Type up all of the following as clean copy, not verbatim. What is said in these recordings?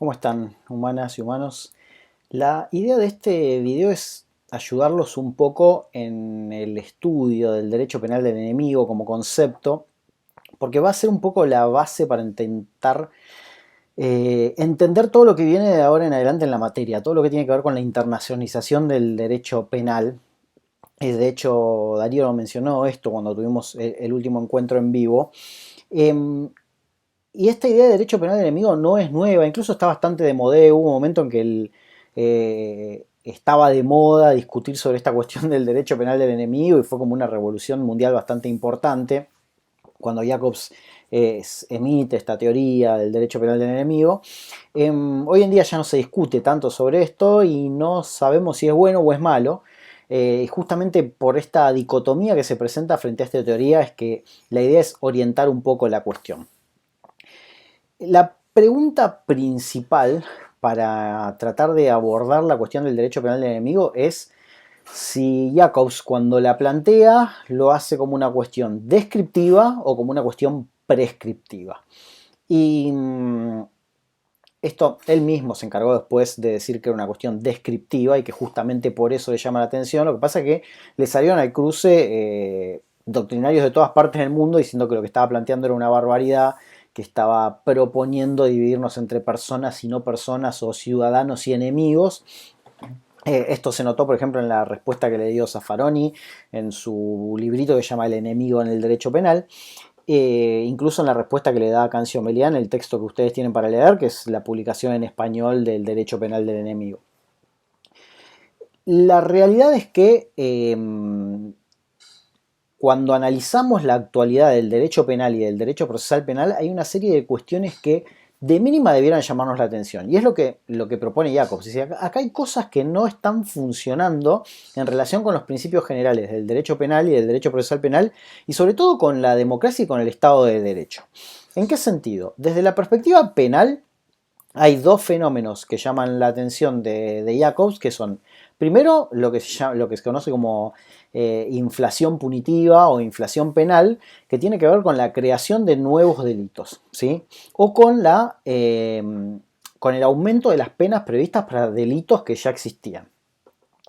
¿Cómo están, humanas y humanos? La idea de este video es ayudarlos un poco en el estudio del derecho penal del enemigo como concepto, porque va a ser un poco la base para intentar entender todo lo que viene de ahora en adelante en la materia, todo lo que tiene que ver con la internacionalización del derecho penal. De hecho, Darío lo mencionó esto cuando tuvimos el último encuentro en vivo. Em, y esta idea de derecho penal del enemigo no es nueva, incluso está bastante de moda. Hubo un momento en que estaba de moda discutir sobre esta cuestión del derecho penal del enemigo y fue como una revolución mundial bastante importante cuando Jacobs emite esta teoría del derecho penal del enemigo. Hoy en día ya no se discute tanto sobre esto y no sabemos si es bueno o es malo. Y justamente por esta dicotomía que se presenta frente a esta teoría es que la idea es orientar un poco la cuestión. La pregunta principal para tratar de abordar la cuestión del derecho penal del enemigo es si Jacobs cuando la plantea lo hace como una cuestión descriptiva o como una cuestión prescriptiva. Y esto él mismo se encargó después de decir que era una cuestión descriptiva y que justamente por eso le llama la atención. Lo que pasa es que le salieron al cruce doctrinarios de todas partes del mundo diciendo que lo que estaba planteando era una barbaridad, que estaba proponiendo dividirnos entre personas y no personas o ciudadanos y enemigos. Esto se notó, por ejemplo, en la respuesta que le dio Zaffaroni en su librito que se llama El enemigo en el derecho penal. Incluso en la respuesta que le da Cancio Melián, el texto que ustedes tienen para leer, que es la publicación en español del derecho penal del enemigo. La realidad es que cuando analizamos la actualidad del derecho penal y del derecho procesal penal, hay una serie de cuestiones que de mínima debieran llamarnos la atención. Y es lo que propone Jacobs. Es decir, acá hay cosas que no están funcionando en relación con los principios generales del derecho penal y del derecho procesal penal, y sobre todo con la democracia y con el Estado de Derecho. ¿En qué sentido? Desde la perspectiva penal, hay dos fenómenos que llaman la atención de Jacobs, que son, primero, lo que se conoce como inflación punitiva o inflación penal, que tiene que ver con la creación de nuevos delitos, ¿sí? O con el aumento de las penas previstas para delitos que ya existían.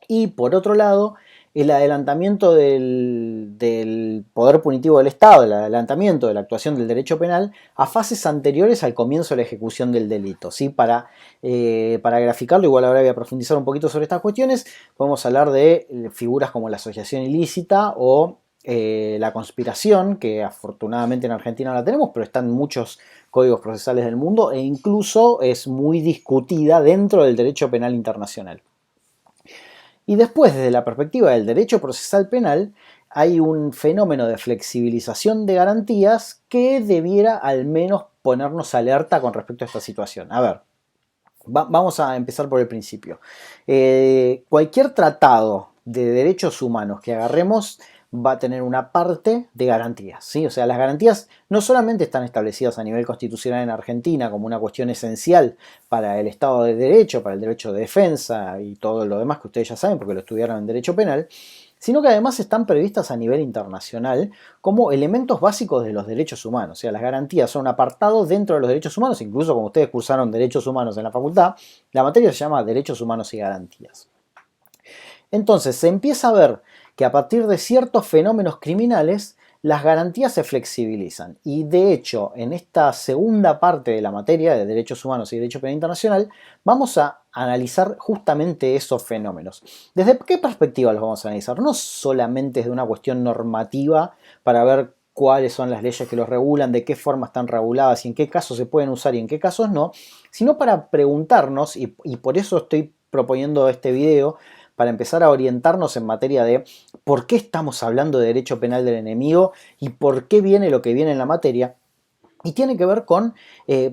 Y por otro lado, el adelantamiento del poder punitivo del Estado, el adelantamiento de la actuación del derecho penal a fases anteriores al comienzo de la ejecución del delito. ¿Sí? Para graficarlo, igual ahora voy a profundizar un poquito sobre estas cuestiones, podemos hablar de figuras como la asociación ilícita o la conspiración, que afortunadamente en Argentina no la tenemos, pero está en muchos códigos procesales del mundo e incluso es muy discutida dentro del derecho penal internacional. Y después, desde la perspectiva del derecho procesal penal, hay un fenómeno de flexibilización de garantías que debiera al menos ponernos alerta con respecto a esta situación. A ver, vamos a empezar por el principio. Cualquier tratado de derechos humanos que agarremos va a tener una parte de garantías, ¿sí? O sea, las garantías no solamente están establecidas a nivel constitucional en Argentina como una cuestión esencial para el Estado de Derecho, para el derecho de defensa y todo lo demás que ustedes ya saben porque lo estudiaron en Derecho Penal, sino que además están previstas a nivel internacional como elementos básicos de los derechos humanos. O sea, las garantías son un apartado dentro de los derechos humanos, incluso como ustedes cursaron derechos humanos en la facultad, la materia se llama derechos humanos y garantías. Entonces se empieza a ver que a partir de ciertos fenómenos criminales las garantías se flexibilizan y de hecho en esta segunda parte de la materia de derechos humanos y derecho penal internacional vamos a analizar justamente esos fenómenos. ¿Desde qué perspectiva los vamos a analizar? No solamente desde una cuestión normativa para ver cuáles son las leyes que los regulan, de qué forma están reguladas y en qué casos se pueden usar y en qué casos no, sino para preguntarnos, y por eso estoy proponiendo este video, para empezar a orientarnos en materia de por qué estamos hablando de derecho penal del enemigo y por qué viene lo que viene en la materia. Y tiene que ver con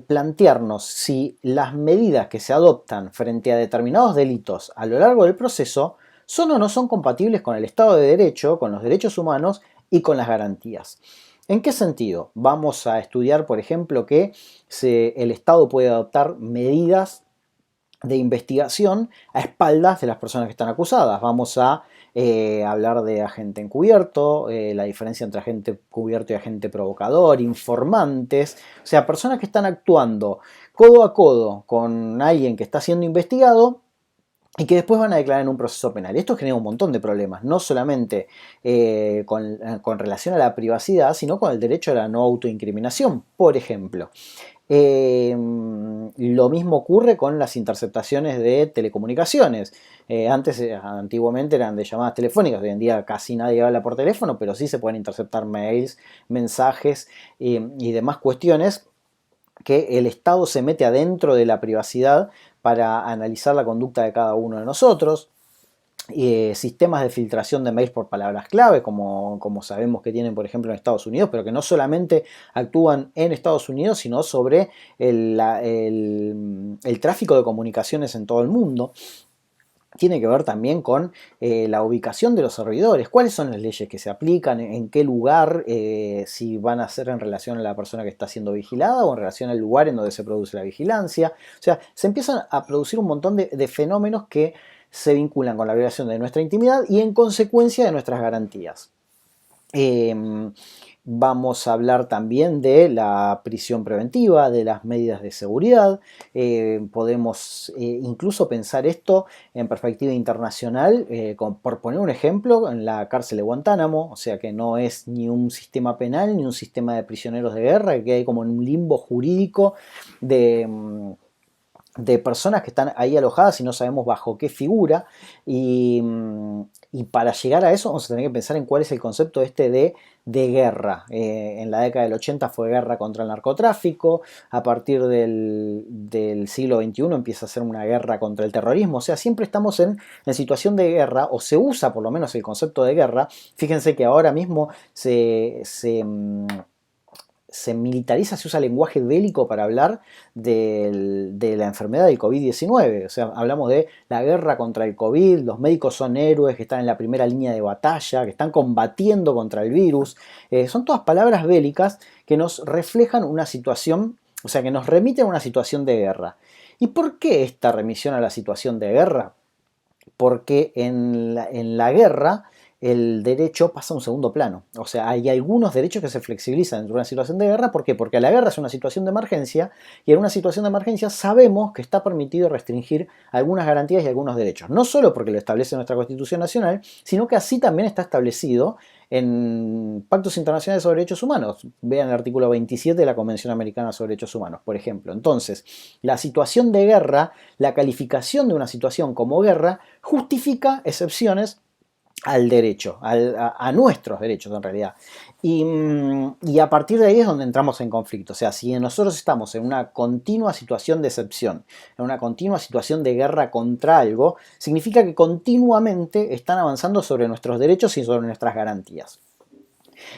plantearnos si las medidas que se adoptan frente a determinados delitos a lo largo del proceso son o no son compatibles con el Estado de Derecho, con los derechos humanos y con las garantías. ¿En qué sentido? Vamos a estudiar, por ejemplo, que el Estado puede adoptar medidas de investigación a espaldas de las personas que están acusadas. Vamos a hablar de agente encubierto, la diferencia entre agente encubierto y agente provocador, informantes, o sea, personas que están actuando codo a codo con alguien que está siendo investigado y que después van a declarar en un proceso penal. Esto genera un montón de problemas, no solamente con relación a la privacidad, sino con el derecho a la no autoincriminación, por ejemplo. Lo mismo ocurre con las interceptaciones de telecomunicaciones. Antiguamente eran de llamadas telefónicas, hoy en día casi nadie habla por teléfono, pero sí se pueden interceptar mails, mensajes y demás cuestiones que el Estado se mete adentro de la privacidad para analizar la conducta de cada uno de nosotros. Sistemas de filtración de mails por palabras clave, como sabemos que tienen por ejemplo en Estados Unidos, pero que no solamente actúan en Estados Unidos, sino sobre el tráfico de comunicaciones en todo el mundo. Tiene que ver también con la ubicación de los servidores, cuáles son las leyes que se aplican, en qué lugar, si van a ser en relación a la persona que está siendo vigilada o en relación al lugar en donde se produce la vigilancia. O sea, se empiezan a producir un montón de fenómenos que se vinculan con la violación de nuestra intimidad y en consecuencia de nuestras garantías. Vamos a hablar también de la prisión preventiva, de las medidas de seguridad. Podemos incluso pensar esto en perspectiva internacional, por poner un ejemplo, en la cárcel de Guantánamo, o sea que no es ni un sistema penal ni un sistema de prisioneros de guerra, que hay como en un limbo jurídico de personas que están ahí alojadas y no sabemos bajo qué figura. Y para llegar a eso vamos a tener que pensar en cuál es el concepto de guerra. En la década del 80 fue guerra contra el narcotráfico, a partir del siglo XXI empieza a ser una guerra contra el terrorismo. O sea, siempre estamos en situación de guerra, o se usa por lo menos el concepto de guerra. Fíjense que ahora mismo se militariza, se usa lenguaje bélico para hablar de la enfermedad del COVID-19. O sea, hablamos de la guerra contra el COVID, los médicos son héroes que están en la primera línea de batalla, que están combatiendo contra el virus. Son todas palabras bélicas que nos reflejan una situación, o sea, que nos remiten a una situación de guerra. ¿Y por qué esta remisión a la situación de guerra? Porque en la guerra el derecho pasa a un segundo plano. O sea, hay algunos derechos que se flexibilizan en una situación de guerra. ¿Por qué? Porque la guerra es una situación de emergencia y en una situación de emergencia sabemos que está permitido restringir algunas garantías y algunos derechos. No solo porque lo establece nuestra Constitución Nacional, sino que así también está establecido en pactos internacionales sobre derechos humanos. Vean el artículo 27 de la Convención Americana sobre Derechos Humanos, por ejemplo. Entonces, la situación de guerra, la calificación de una situación como guerra, justifica excepciones al derecho, a nuestros derechos en realidad. Y a partir de ahí es donde entramos en conflicto. O sea, si nosotros estamos en una continua situación de excepción, en una continua situación de guerra contra algo, significa que continuamente están avanzando sobre nuestros derechos y sobre nuestras garantías.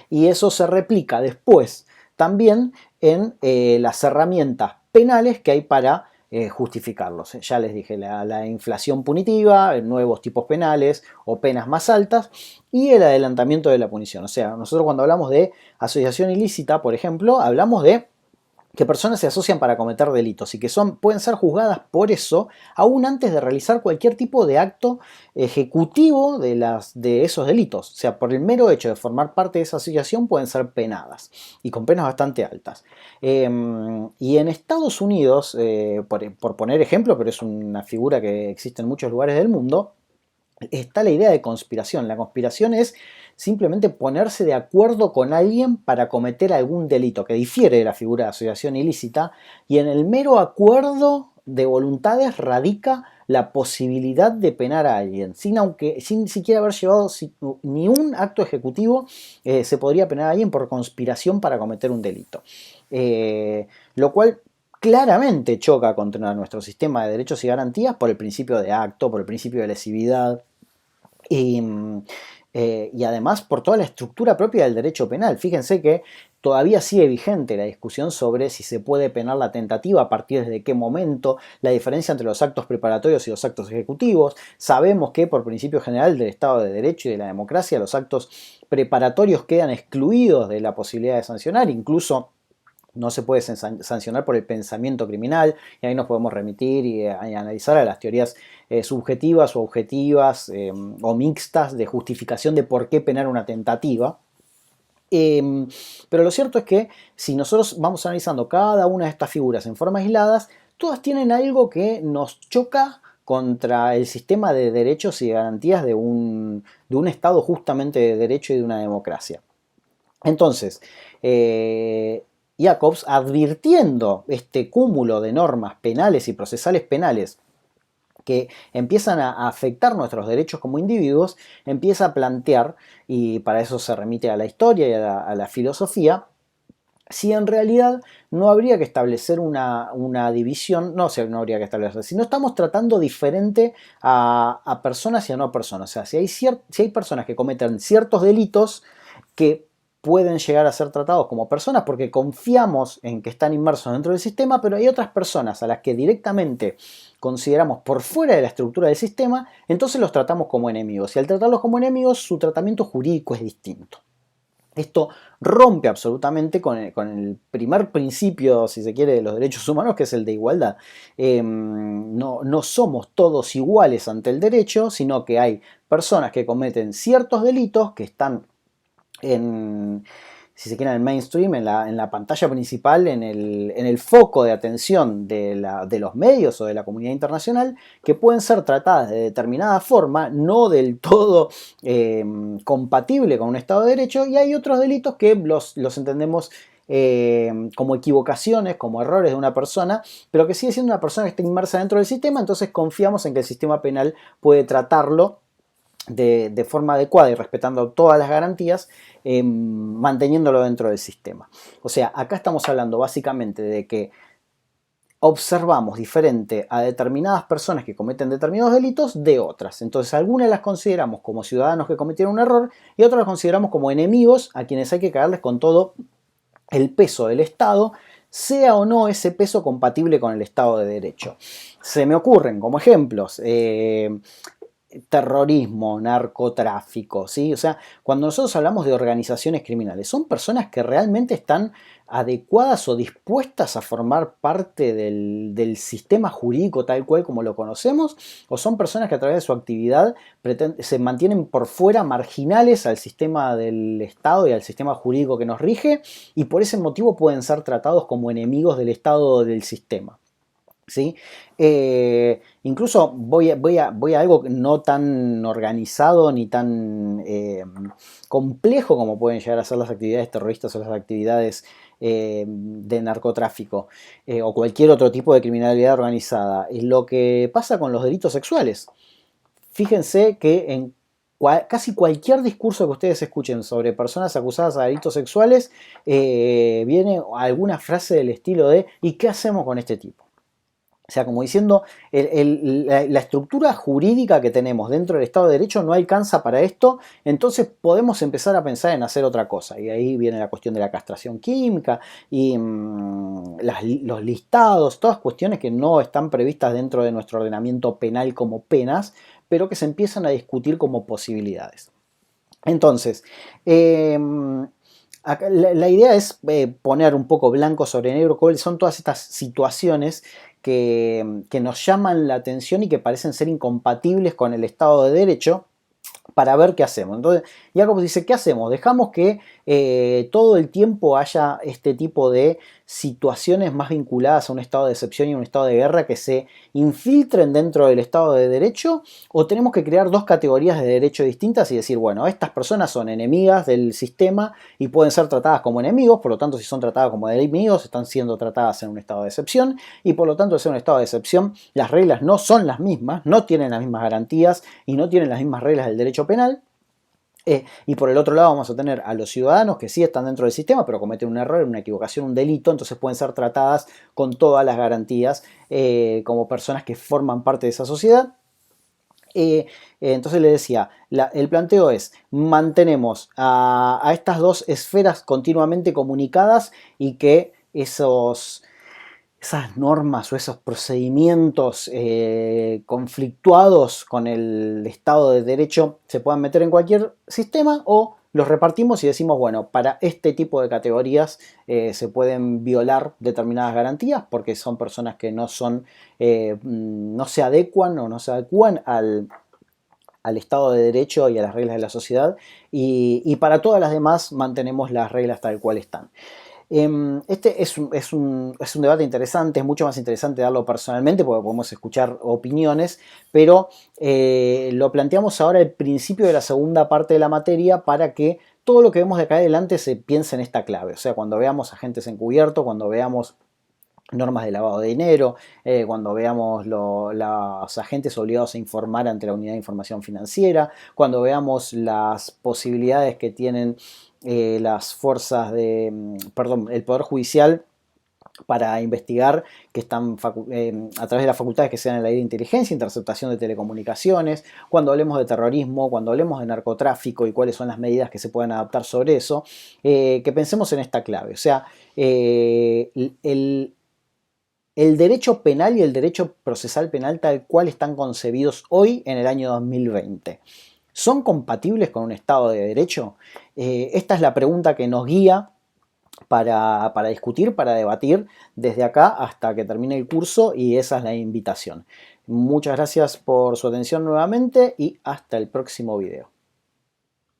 Y eso se replica después también en las herramientas penales que hay para justificarlos. Ya les dije, la inflación punitiva, nuevos tipos penales o penas más altas y el adelantamiento de la punición. O sea, nosotros cuando hablamos de asociación ilícita, por ejemplo, hablamos de que personas se asocian para cometer delitos y que pueden ser juzgadas por eso aún antes de realizar cualquier tipo de acto ejecutivo de esos delitos. O sea, por el mero hecho de formar parte de esa asociación pueden ser penadas y con penas bastante altas. Y en Estados Unidos, por poner ejemplo, pero es una figura que existe en muchos lugares del mundo, está la idea de conspiración. La conspiración es simplemente ponerse de acuerdo con alguien para cometer algún delito, que difiere de la figura de asociación ilícita, y en el mero acuerdo de voluntades radica la posibilidad de penar a alguien. Sin siquiera haber llevado ni un acto ejecutivo, se podría penar a alguien por conspiración para cometer un delito. Lo cual claramente choca contra nuestro sistema de derechos y garantías por el principio de acto, por el principio de lesividad, y además por toda la estructura propia del derecho penal. Fíjense que todavía sigue vigente la discusión sobre si se puede penar la tentativa, a partir de qué momento, la diferencia entre los actos preparatorios y los actos ejecutivos. Sabemos que por principio general del Estado de Derecho y de la democracia, los actos preparatorios quedan excluidos de la posibilidad de sancionar, incluso no se puede sancionar por el pensamiento criminal, y ahí nos podemos remitir y analizar a las teorías subjetivas o objetivas o mixtas de justificación de por qué penar una tentativa. Pero lo cierto es que si nosotros vamos analizando cada una de estas figuras en forma aisladas, todas tienen algo que nos choca contra el sistema de derechos y garantías de un Estado justamente de derecho y de una democracia. Entonces, Jacobs, advirtiendo este cúmulo de normas penales y procesales penales que empiezan a afectar nuestros derechos como individuos, empieza a plantear, y para eso se remite a la historia y a la filosofía, si en realidad no habría que establecer una división, no, no habría que establecer, si no estamos tratando diferente a personas y a no personas. O sea, si hay personas que cometen ciertos delitos que pueden llegar a ser tratados como personas porque confiamos en que están inmersos dentro del sistema, pero hay otras personas a las que directamente consideramos por fuera de la estructura del sistema, entonces los tratamos como enemigos. Y al tratarlos como enemigos, su tratamiento jurídico es distinto. Esto rompe absolutamente con el primer principio, si se quiere, de los derechos humanos, que es el de igualdad. No somos todos iguales ante el derecho, sino que hay personas que cometen ciertos delitos que están si se quiere, en el mainstream, en la pantalla principal, en el foco de atención de los medios o de la comunidad internacional, que pueden ser tratadas de determinada forma, no del todo compatible con un Estado de Derecho, y hay otros delitos que los entendemos como equivocaciones, como errores de una persona, pero que sigue siendo una persona que está inmersa dentro del sistema, entonces confiamos en que el sistema penal puede tratarlo de forma adecuada y respetando todas las garantías, manteniéndolo dentro del sistema. O sea, acá estamos hablando básicamente de que observamos diferente a determinadas personas que cometen determinados delitos de otras. Entonces, algunas las consideramos como ciudadanos que cometieron un error y otras las consideramos como enemigos a quienes hay que caerles con todo el peso del Estado, sea o no ese peso compatible con el Estado de Derecho. Se me ocurren como ejemplos terrorismo, narcotráfico, ¿sí? O sea, cuando nosotros hablamos de organizaciones criminales, son personas que realmente están adecuadas o dispuestas a formar parte del sistema jurídico tal cual como lo conocemos, o son personas que a través de su actividad se mantienen por fuera, marginales al sistema del Estado y al sistema jurídico que nos rige, y por ese motivo pueden ser tratados como enemigos del Estado o del sistema. ¿Sí? Incluso voy a algo no tan organizado ni tan complejo como pueden llegar a ser las actividades terroristas o las actividades de narcotráfico o cualquier otro tipo de criminalidad organizada. Es lo que pasa con los delitos sexuales. Fíjense que en casi cualquier discurso que ustedes escuchen sobre personas acusadas de delitos sexuales viene alguna frase del estilo de ¿y qué hacemos con este tipo? O sea, como diciendo, la estructura jurídica que tenemos dentro del Estado de Derecho no alcanza para esto, entonces podemos empezar a pensar en hacer otra cosa. Y ahí viene la cuestión de la castración química y los listados, todas cuestiones que no están previstas dentro de nuestro ordenamiento penal como penas, pero que se empiezan a discutir como posibilidades. Entonces, la idea es poner un poco blanco sobre negro cuáles son todas estas situaciones que nos llaman la atención y que parecen ser incompatibles con el Estado de Derecho, para ver qué hacemos. Entonces, Jacobs dice, ¿qué hacemos? Dejamos que todo el tiempo haya este tipo de situaciones más vinculadas a un estado de excepción y un estado de guerra que se infiltren dentro del Estado de Derecho, o tenemos que crear dos categorías de derecho distintas y decir, bueno, estas personas son enemigas del sistema y pueden ser tratadas como enemigos, por lo tanto, si son tratadas como enemigos, están siendo tratadas en un estado de excepción, y por lo tanto, al ser un estado de excepción, las reglas no son las mismas, no tienen las mismas garantías y no tienen las mismas reglas del derecho penal. Y por el otro lado vamos a tener a los ciudadanos que sí están dentro del sistema, pero cometen un error, una equivocación, un delito, entonces pueden ser tratadas con todas las garantías como personas que forman parte de esa sociedad. Entonces le decía, el planteo es, mantenemos a estas dos esferas continuamente comunicadas y que esas normas o esos procedimientos conflictuados con el Estado de Derecho se puedan meter en cualquier sistema, o los repartimos y decimos, bueno, para este tipo de categorías se pueden violar determinadas garantías porque son personas que no se adecuan o no se adecúan al Estado de Derecho y a las reglas de la sociedad, y para todas las demás mantenemos las reglas tal cual están. Este es un debate interesante, es mucho más interesante darlo personalmente porque podemos escuchar opiniones, pero lo planteamos ahora al principio de la segunda parte de la materia para que todo lo que vemos de acá adelante se piense en esta clave. O sea, cuando veamos agentes encubiertos, cuando veamos normas de lavado de dinero, cuando veamos los agentes obligados a informar ante la Unidad de Información Financiera, cuando veamos las posibilidades que tienen las fuerzas perdón, el Poder Judicial para investigar, que están a través de las facultades que sean en la ley de inteligencia, interceptación de telecomunicaciones, cuando hablemos de terrorismo, cuando hablemos de narcotráfico y cuáles son las medidas que se pueden adaptar sobre eso, que pensemos en esta clave. O sea, el derecho penal y el derecho procesal penal tal cual están concebidos hoy en el año 2020. ¿Son compatibles con un Estado de Derecho? Esta es la pregunta que nos guía para discutir, para debatir desde acá hasta que termine el curso, y esa es la invitación. Muchas gracias por su atención nuevamente y hasta el próximo video.